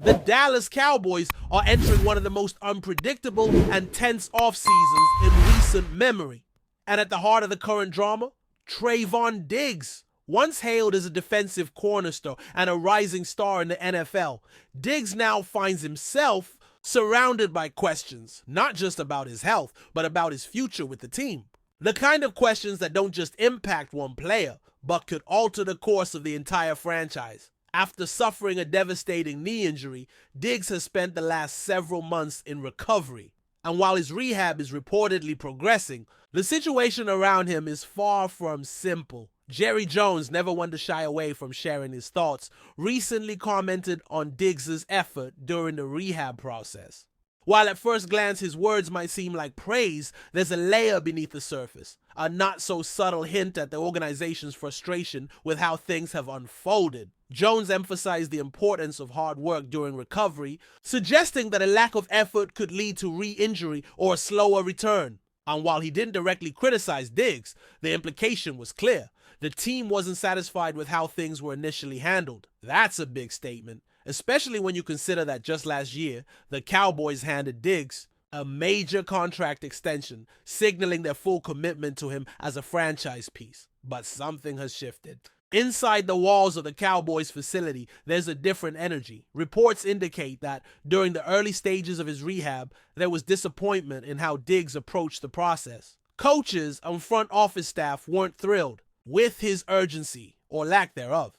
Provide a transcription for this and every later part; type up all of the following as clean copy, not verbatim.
The Dallas Cowboys are entering one of the most unpredictable and tense off-seasons in recent memory. And at the heart of the current drama, Trevon Diggs. Once hailed as a defensive cornerstone and a rising star in the NFL, Diggs now finds himself surrounded by questions, not just about his health, but about his future with the team. The kind of questions that don't just impact one player, but could alter the course of the entire franchise. After suffering a devastating knee injury, Diggs has spent the last several months in recovery. And while his rehab is reportedly progressing, the situation around him is far from simple. Jerry Jones, never one to shy away from sharing his thoughts, recently commented on Diggs' effort during the rehab process. While at first glance his words might seem like praise, there's a layer beneath the surface, a not-so-subtle hint at the organization's frustration with how things have unfolded. Jones emphasized the importance of hard work during recovery, suggesting that a lack of effort could lead to re-injury or a slower return. And while he didn't directly criticize Diggs, the implication was clear. The team wasn't satisfied with how things were initially handled. That's a big statement, especially when you consider that just last year, the Cowboys handed Diggs a major contract extension, signaling their full commitment to him as a franchise piece. But something has shifted. Inside the walls of the Cowboys facility, there's a different energy. Reports indicate that during the early stages of his rehab, there was disappointment in how Diggs approached the process. Coaches and front office staff weren't thrilled with his urgency, or lack thereof.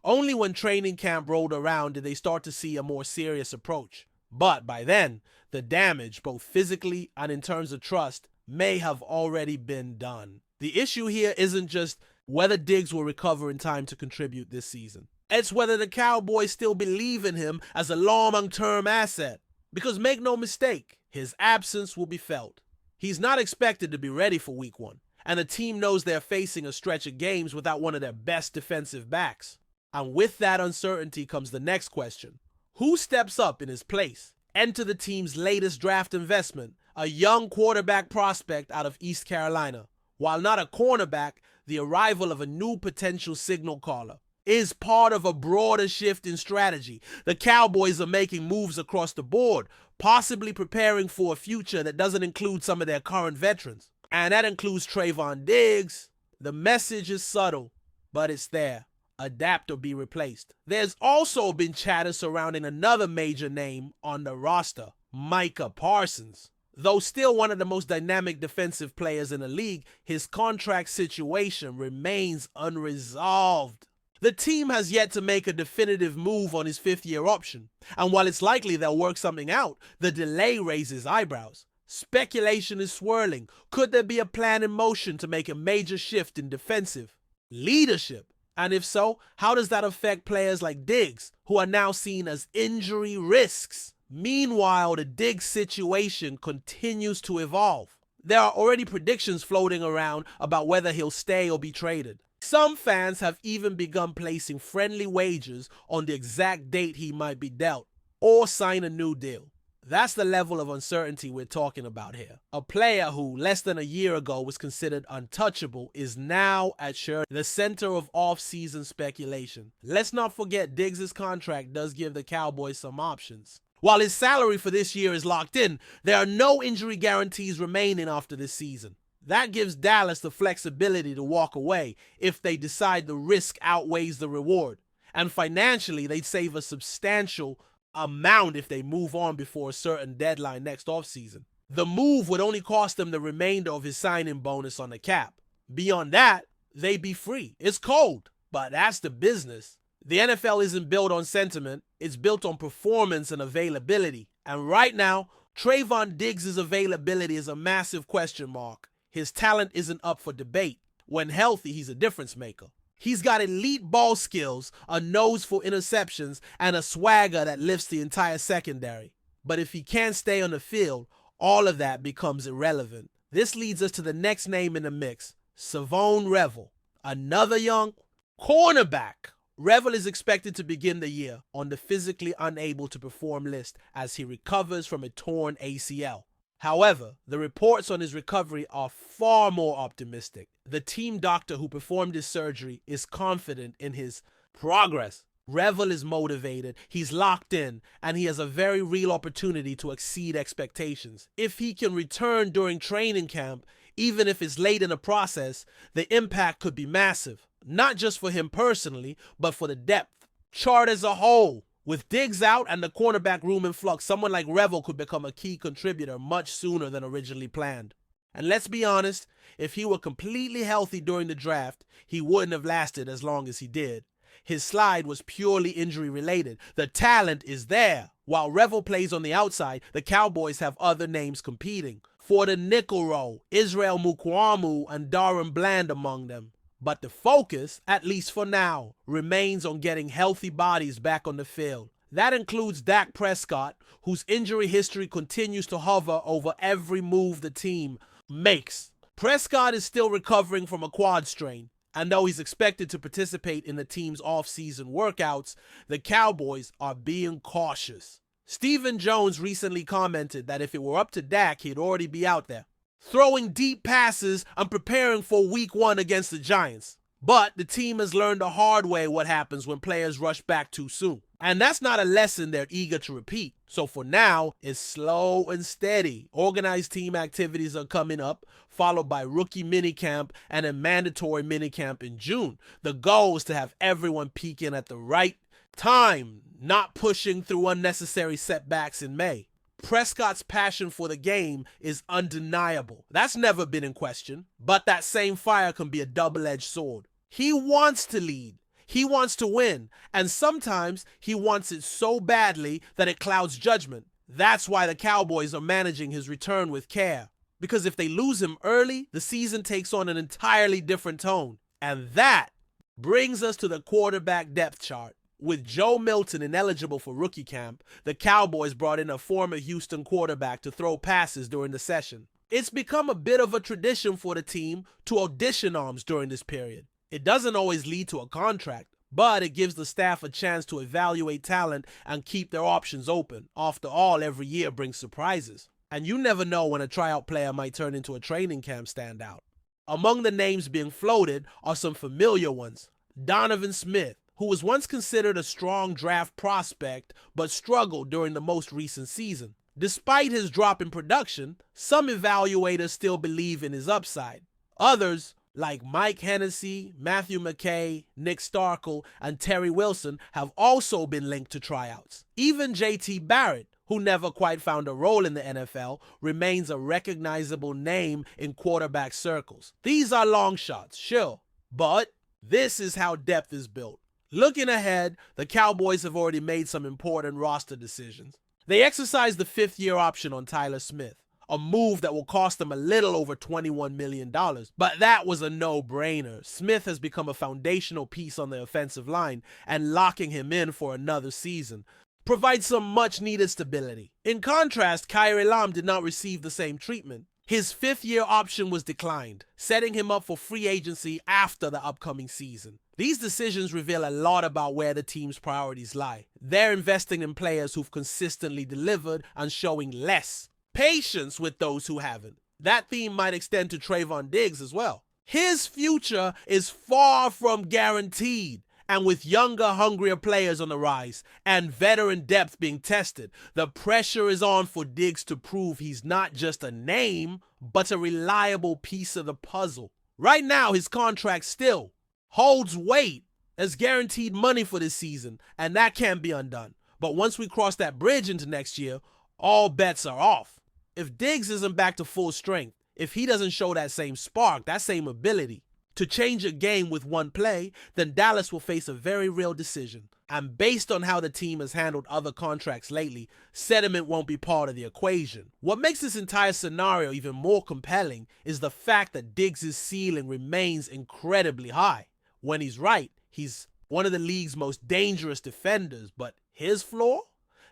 Only when training camp rolled around did they start to see a more serious approach. But by then, the damage, both physically and in terms of trust, may have already been done. The issue here isn't just whether Diggs will recover in time to contribute this season. It's whether the Cowboys still believe in him as a long-term asset. Because make no mistake, his absence will be felt. He's not expected to be ready for Week 1, and the team knows they're facing a stretch of games without one of their best defensive backs. And with that uncertainty comes the next question. Who steps up in his place? Enter the team's latest draft investment, a young quarterback prospect out of East Carolina. While not a cornerback, the arrival of a new potential signal caller is part of a broader shift in strategy. The Cowboys are making moves across the board, possibly preparing for a future that doesn't include some of their current veterans. And that includes Trevon Diggs. The message is subtle, but it's there. Adapt or be replaced. There's also been chatter surrounding another major name on the roster, Micah Parsons. Though still one of the most dynamic defensive players in the league, his contract situation remains unresolved. The team has yet to make a definitive move on his fifth-year option, and while it's likely they'll work something out, the delay raises eyebrows. Speculation is swirling. Could there be a plan in motion to make a major shift in defensive leadership? And if so, how does that affect players like Diggs, who are now seen as injury risks? Meanwhile, the Diggs situation continues to evolve. There are already predictions floating around about whether he'll stay or be traded. Some fans have even begun placing friendly wagers on the exact date he might be dealt or sign a new deal. That's the level of uncertainty we're talking about here. A player who, less than a year ago, was considered untouchable is now at the center of off-season speculation. Let's not forget Diggs' contract does give the Cowboys some options. While his salary for this year is locked in, there are no injury guarantees remaining after this season. That gives Dallas the flexibility to walk away if they decide the risk outweighs the reward. And financially, they'd save a substantial amount if they move on before a certain deadline next offseason. The move would only cost them the remainder of his signing bonus on the cap. Beyond that, they'd be free. It's cold, but that's the business. The NFL isn't built on sentiment, it's built on performance and availability. And right now, Trevon Diggs' availability is a massive question mark. His talent isn't up for debate. When healthy, he's a difference maker. He's got elite ball skills, a nose for interceptions, and a swagger that lifts the entire secondary. But if he can't stay on the field, all of that becomes irrelevant. This leads us to the next name in the mix, Savone Revel, another young cornerback. Revel is expected to begin the year on the physically unable to perform list as he recovers from a torn ACL. However, the reports on his recovery are far more optimistic. The team doctor who performed his surgery is confident in his progress. Revel is motivated, he's locked in, and he has a very real opportunity to exceed expectations. If he can return during training camp, even if it's late in the process, the impact could be massive. Not just for him personally, but for the depth chart as a whole. With Diggs out and the cornerback room in flux, someone like Revel could become a key contributor much sooner than originally planned. And let's be honest, if he were completely healthy during the draft, he wouldn't have lasted as long as he did. His slide was purely injury related. The talent is there. While Revel plays on the outside, the Cowboys have other names competing. For the nickel role, Israel Mukuamu and Darren Bland among them. But the focus, at least for now, remains on getting healthy bodies back on the field. That includes Dak Prescott, whose injury history continues to hover over every move the team makes. Prescott is still recovering from a quad strain, and though he's expected to participate in the team's off-season workouts, the Cowboys are being cautious. Stephen Jones recently commented that if it were up to Dak, he'd already be out there, throwing deep passes and preparing for week 1 against the Giants. But the team has learned the hard way what happens when players rush back too soon. And that's not a lesson they're eager to repeat. So for now, it's slow and steady. Organized team activities are coming up, followed by rookie minicamp and a mandatory minicamp in June. The goal is to have everyone peaking at the right time, not pushing through unnecessary setbacks in May. Prescott's passion for the game is undeniable. That's never been in question. But that same fire can be a double-edged sword. He wants to lead. He wants to win. And sometimes he wants it so badly that it clouds judgment. That's why the Cowboys are managing his return with care. Because if they lose him early, the season takes on an entirely different tone. And that brings us to the quarterback depth chart. With Joe Milton ineligible for rookie camp, the Cowboys brought in a former Houston quarterback to throw passes during the session. It's become a bit of a tradition for the team to audition arms during this period. It doesn't always lead to a contract, but it gives the staff a chance to evaluate talent and keep their options open. After all, every year brings surprises. And you never know when a tryout player might turn into a training camp standout. Among the names being floated are some familiar ones. Donovan Smith, who was once considered a strong draft prospect but struggled during the most recent season. Despite his drop in production, some evaluators still believe in his upside. Others, like Mike Hennessy, Matthew McKay, Nick Starkel, and Terry Wilson, have also been linked to tryouts. Even J.T. Barrett, who never quite found a role in the NFL, remains a recognizable name in quarterback circles. These are long shots, sure, but this is how depth is built. Looking ahead, the Cowboys have already made some important roster decisions. They exercised the 5th-year option on Tyler Smith, a move that will cost them a little over $21 million. But that was a no-brainer. Smith has become a foundational piece on the offensive line, and locking him in for another season provides some much-needed stability. In contrast, Kyrie Lam did not receive the same treatment. His 5th-year option was declined, setting him up for free agency after the upcoming season. These decisions reveal a lot about where the team's priorities lie. They're investing in players who've consistently delivered and showing less patience with those who haven't. That theme might extend to Trevon Diggs as well. His future is far from guaranteed. And with younger, hungrier players on the rise and veteran depth being tested, the pressure is on for Diggs to prove he's not just a name, but a reliable piece of the puzzle. Right now, his contract still holds weight as guaranteed money for this season, and that can't be undone. But once we cross that bridge into next year, all bets are off. If Diggs isn't back to full strength, if he doesn't show that same spark, that same ability to change a game with one play, then Dallas will face a very real decision. And based on how the team has handled other contracts lately, sentiment won't be part of the equation. What makes this entire scenario even more compelling is the fact that Diggs' ceiling remains incredibly high. When he's right, he's one of the league's most dangerous defenders, but his floor?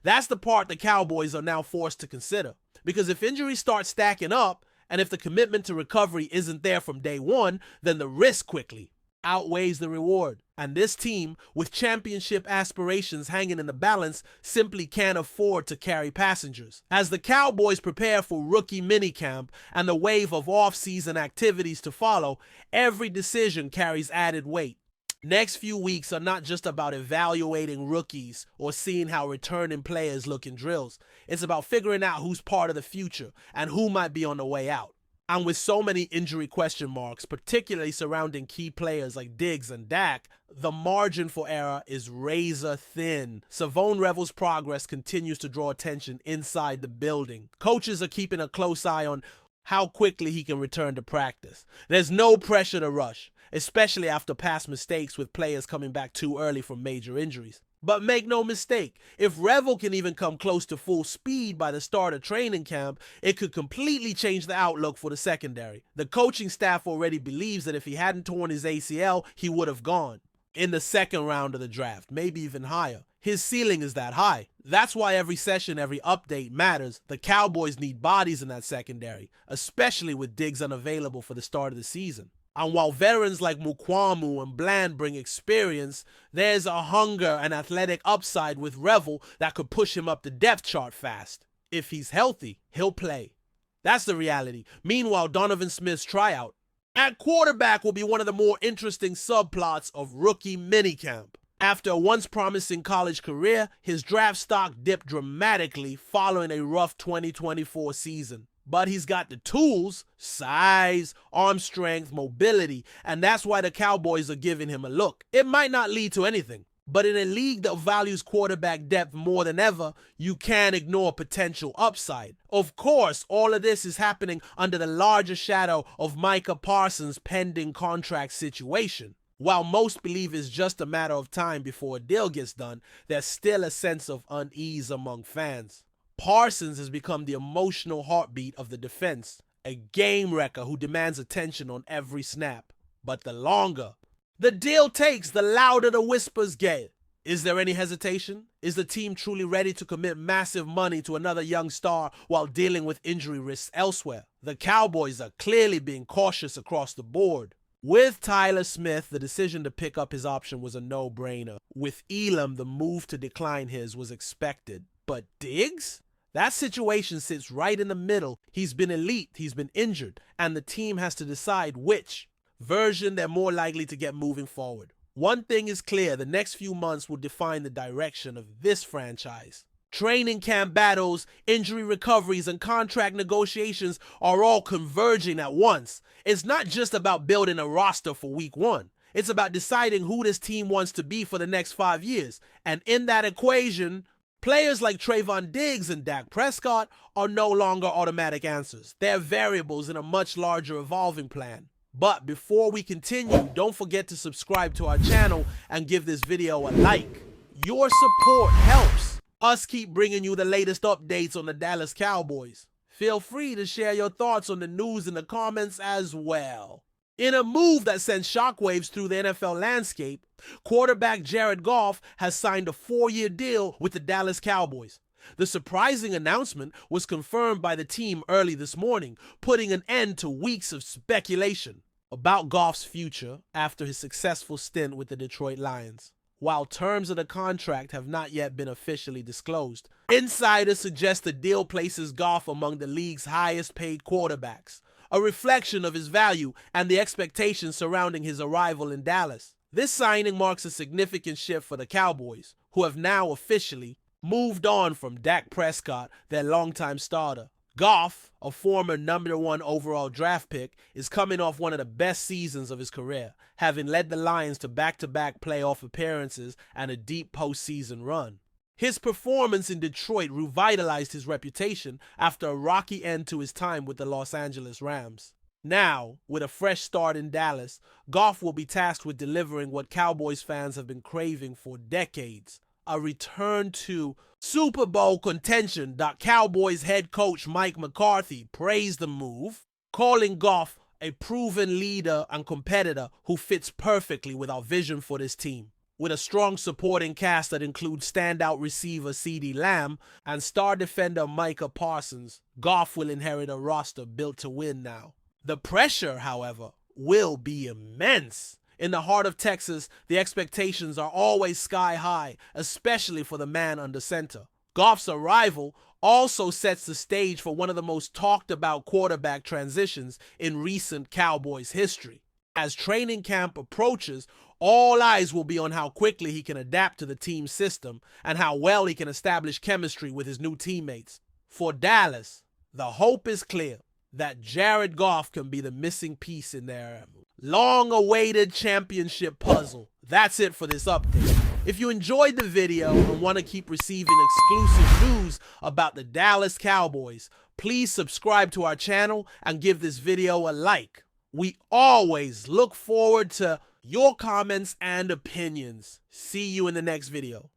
That's the part the Cowboys are now forced to consider. Because if injuries start stacking up, and if the commitment to recovery isn't there from day one, then the risk quickly outweighs the reward. And this team, with championship aspirations hanging in the balance, simply can't afford to carry passengers. As the Cowboys prepare for rookie minicamp and the wave of off-season activities to follow, every decision carries added weight. Next few weeks are not just about evaluating rookies or seeing how returning players look in drills. It's about figuring out who's part of the future and who might be on the way out. And with so many injury question marks, particularly surrounding key players like Diggs and Dak, the margin for error is razor thin. Savone Revel's progress continues to draw attention inside the building. Coaches are keeping a close eye on how quickly he can return to practice. There's no pressure to rush, especially after past mistakes with players coming back too early from major injuries. But make no mistake, if Revel can even come close to full speed by the start of training camp, it could completely change the outlook for the secondary. The coaching staff already believes that if he hadn't torn his ACL, he would have gone in the second round of the draft, maybe even higher. His ceiling is that high. That's why every session, every update matters. The Cowboys need bodies in that secondary, especially with Diggs unavailable for the start of the season. And while veterans like Mukwamu and Bland bring experience, there's a hunger and athletic upside with Revel that could push him up the depth chart fast. If he's healthy, he'll play. That's the reality. Meanwhile, Donovan Smith's tryout at quarterback will be one of the more interesting subplots of rookie minicamp. After a once promising college career, his draft stock dipped dramatically following a rough 2024 season. But he's got the tools, size, arm strength, mobility, and that's why the Cowboys are giving him a look. It might not lead to anything, but in a league that values quarterback depth more than ever, you can't ignore potential upside. Of course, all of this is happening under the larger shadow of Micah Parsons' pending contract situation. While most believe it's just a matter of time before a deal gets done, there's still a sense of unease among fans. Parsons has become the emotional heartbeat of the defense, a game wrecker who demands attention on every snap. But the longer the deal takes, the louder the whispers get. Is there any hesitation? Is the team truly ready to commit massive money to another young star while dealing with injury risks elsewhere? The Cowboys are clearly being cautious across the board. With Tyler Smith, the decision to pick up his option was a no-brainer. With Elam, the move to decline his was expected. But Diggs? That situation sits right in the middle. He's been elite, he's been injured, and the team has to decide which version they're more likely to get moving forward. One thing is clear, the next few months will define the direction of this franchise. Training camp battles, injury recoveries, and contract negotiations are all converging at once. It's not just about building a roster for week one. It's about deciding who this team wants to be for the next 5 years. And in that equation, players like Trevon Diggs and Dak Prescott are no longer automatic answers. They're variables in a much larger evolving plan. But before we continue, don't forget to subscribe to our channel and give this video a like. Your support helps us keep bringing you the latest updates on the Dallas Cowboys. Feel free to share your thoughts on the news in the comments as well. In a move that sends shockwaves through the NFL landscape, quarterback Jared Goff has signed a 4-year deal with the Dallas Cowboys. The surprising announcement was confirmed by the team early this morning, putting an end to weeks of speculation about Goff's future after his successful stint with the Detroit Lions. While terms of the contract have not yet been officially disclosed, insiders suggest the deal places Goff among the league's highest paid quarterbacks, a reflection of his value and the expectations surrounding his arrival in Dallas. This signing marks a significant shift for the Cowboys, who have now officially moved on from Dak Prescott, their longtime starter. Goff, a former #1 overall draft pick, is coming off one of the best seasons of his career, having led the Lions to back-to-back playoff appearances and a deep postseason run. His performance in Detroit revitalized his reputation after a rocky end to his time with the Los Angeles Rams. Now, with a fresh start in Dallas, Goff will be tasked with delivering what Cowboys fans have been craving for decades: a return to Super Bowl contention. Cowboys head coach Mike McCarthy praised the move, calling Goff a proven leader and competitor who fits perfectly with our vision for this team. With a strong supporting cast that includes standout receiver CeeDee Lamb and star defender Micah Parsons, Goff will inherit a roster built to win now. The pressure, however, will be immense. In the heart of Texas, the expectations are always sky high, especially for the man under center. Goff's arrival also sets the stage for one of the most talked about quarterback transitions in recent Cowboys history. As training camp approaches, All eyes will be on how quickly he can adapt to the team system and how well he can establish chemistry with his new teammates. For Dallas, the hope is clear that Jared Goff can be the missing piece in their long-awaited championship puzzle. That's it for this update. If you enjoyed the video and want to keep receiving exclusive news about the Dallas Cowboys, please subscribe to our channel and give this video a like. We always look forward to your comments and opinions. See you in the next video.